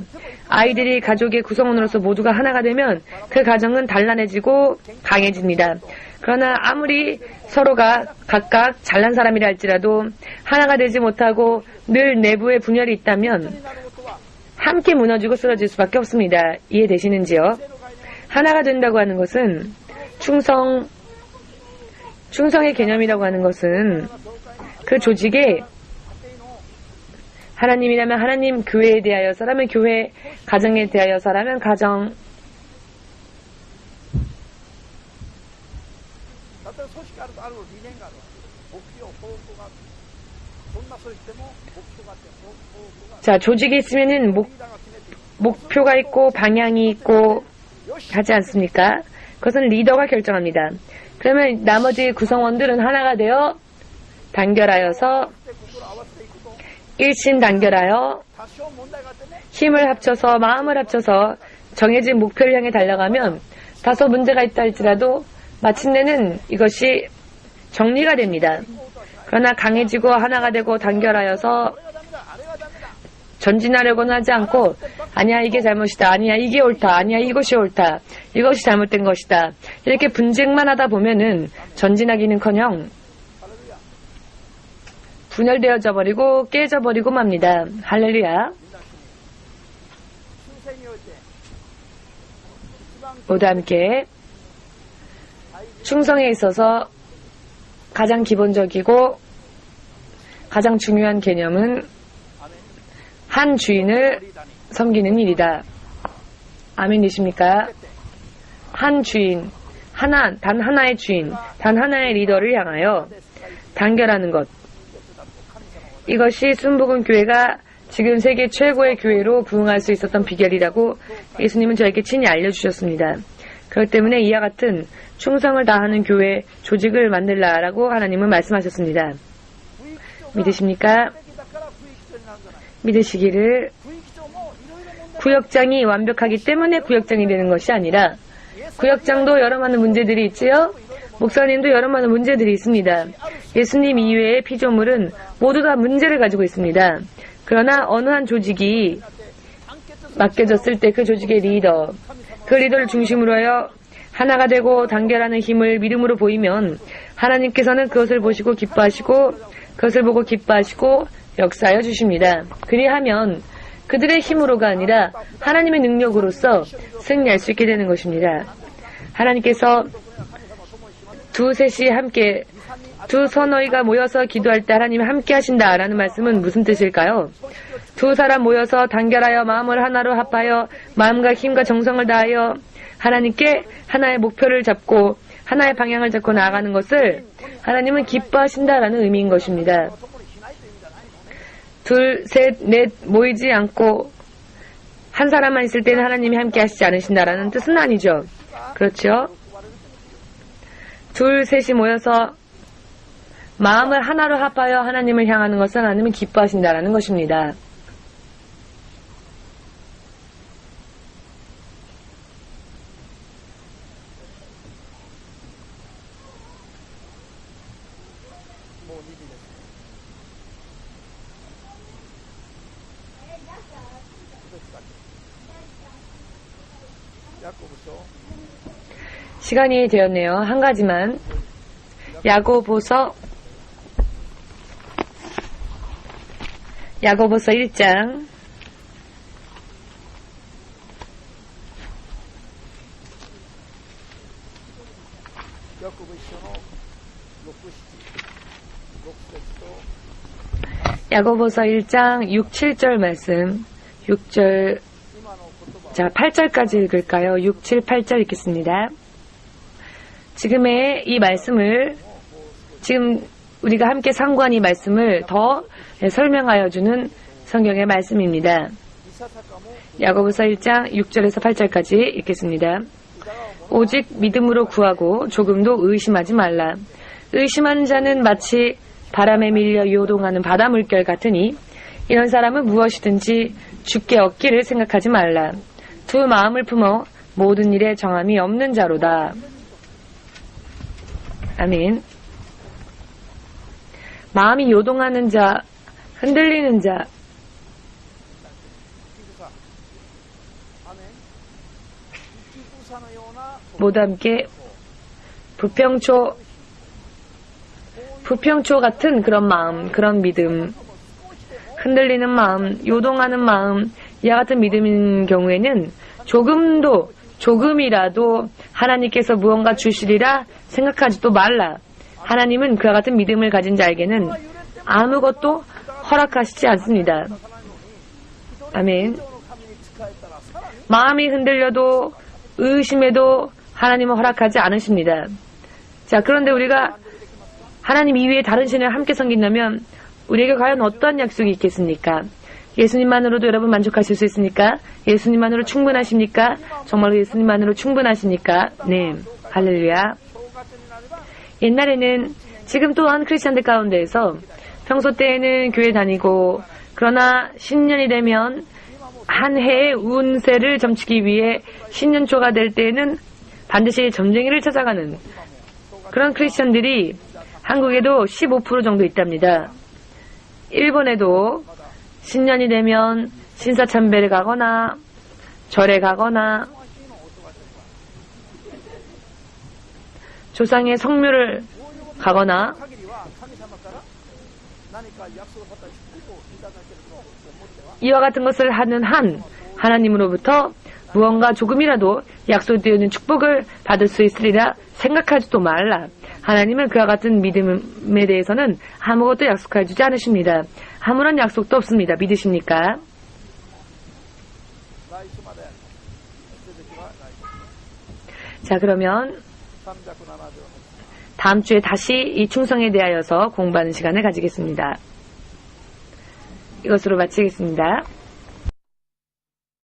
아이들이 가족의 구성원으로서 모두가 하나가 되면 그 가정은 단란해지고 강해집니다. 그러나 아무리 서로가 각각 잘난 사람이라 할지라도 하나가 되지 못하고 늘 내부에 분열이 있다면 함께 무너지고 쓰러질 수밖에 없습니다. 이해되시는지요? 하나가 된다고 하는 것은 충성의 개념이라고 하는 것은 그 조직에 하나님이라면 하나님, 교회에 대하여서라면 교회, 가정에 대하여서라면 가정, 자, 조직이 있으면은 목표가 있고 방향이 있고 하지 않습니까? 그것은 리더가 결정합니다. 그러면 나머지 구성원들은 하나가 되어 단결하여서 일심단결하여 힘을 합쳐서 마음을 합쳐서 정해진 목표를 향해 달려가면 다소 문제가 있다 할지라도 마침내는 이것이 정리가 됩니다. 그러나 강해지고 하나가 되고 단결하여서 전진하려고는 하지 않고 아니야 이게 잘못이다 아니야 이게 옳다 아니야 이것이 옳다 이것이 잘못된 것이다 이렇게 분쟁만 하다 보면은 전진하기는커녕 분열되어져 버리고 깨져 버리고 맙니다. 할렐루야. 모두 함께 충성에 있어서 가장 기본적이고 가장 중요한 개념은 한 주인을 섬기는 일이다. 아멘이십니까? 한 주인, 단 하나의 주인, 단 하나의 리더를 향하여 단결하는 것. 이것이 순복음 교회가 지금 세계 최고의 교회로 부흥할 수 있었던 비결이라고 예수님은 저에게 친히 알려주셨습니다. 그렇기 때문에 이와 같은 충성을 다하는 교회 조직을 만들라라고 하나님은 말씀하셨습니다. 믿으십니까? 믿으시기를 구역장이 완벽하기 때문에 구역장이 되는 것이 아니라 구역장도 여러 많은 문제들이 있지요. 목사님도 여러 많은 문제들이 있습니다. 예수님 이외의 피조물은 모두 다 문제를 가지고 있습니다. 그러나 어느 한 조직이 맡겨졌을 때 그 조직의 리더, 그 그 리더를 중심으로 하여 하나가 되고 단결하는 힘을 믿음으로 보이면 하나님께서는 그것을 보시고 기뻐하시고 그것을 보고 기뻐하시고 역사하여 주십니다. 그리하면 그들의 힘으로가 아니라 하나님의 능력으로서 승리할 수 있게 되는 것입니다. 하나님께서 두셋이 함께 두 서너이가 모여서 기도할 때 하나님이 함께 하신다라는 말씀은 무슨 뜻일까요? 두 사람 모여서 단결하여 마음을 하나로 합하여 마음과 힘과 정성을 다하여 하나님께 하나의 목표를 잡고 하나의 방향을 잡고 나아가는 것을 하나님은 기뻐하신다라는 의미인 것입니다. 둘, 셋, 넷 모이지 않고 한 사람만 있을 때는 하나님이 함께 하시지 않으신다라는 뜻은 아니죠. 그렇죠? 둘, 셋이 모여서 마음을 하나로 합하여 하나님을 향하는 것을 하나님은 기뻐하신다라는 것입니다. 시간이 되었네요. 한 가지만. 야고보서 1장 6, 7절 말씀 6절 자 8절까지 읽을까요? 6, 7, 8절 읽겠습니다. 지금의 이 말씀을 지금 우리가 함께 상고한 이 말씀을 더 설명하여 주는 성경의 말씀입니다. 야고보서 1장 6절에서 8절까지 읽겠습니다. 오직 믿음으로 구하고 조금도 의심하지 말라. 의심하는 자는 마치 바람에 밀려 요동하는 바다 물결 같으니 이런 사람은 무엇이든지 주께 얻기를 생각하지 말라. 두 마음을 품어 모든 일에 정함이 없는 자로다. 아멘. 마음이 요동하는 자, 흔들리는 자, 모두 함께 부평초 같은 그런 마음, 그런 믿음, 흔들리는 마음, 요동하는 마음, 이와 같은 믿음인 경우에는 조금이라도 하나님께서 무언가 주시리라 생각하지도 말라. 하나님은 그와 같은 믿음을 가진 자에게는 아무것도 허락하시지 않습니다. 아멘. 마음이 흔들려도 의심해도 하나님은 허락하지 않으십니다. 자, 그런데 우리가 하나님 이외에 다른 신을 함께 섬긴다면 우리에게 과연 어떠한 약속이 있겠습니까? 예수님만으로도 여러분 만족하실 수 있습니까? 예수님만으로 충분하십니까? 정말로 예수님만으로 충분하십니까? 네. 할렐루야. 옛날에는 지금 또한 크리스찬들 가운데에서 평소 때에는 교회 다니고 그러나 신년이 되면 한 해의 운세를 점치기 위해 신년초가 될 때에는 반드시 점쟁이를 찾아가는 그런 크리스찬들이 한국에도 15% 정도 있답니다. 일본에도 신년이 되면 신사참배를 가거나 절에 가거나 조상의 성묘를 가거나 이와 같은 것을 하는 한 하나님으로부터 무언가 조금이라도 약속되어 있는 축복을 받을 수 있으리라 생각하지도 말라. 하나님은 그와 같은 믿음에 대해서는 아무것도 약속해 주지 않으십니다. 아무런 약속도 없습니다. 믿으십니까? 자, 그러면 다음 주에 다시 이 충성에 대하여서 공부하는 시간을 가지겠습니다. 이것으로 마치겠습니다.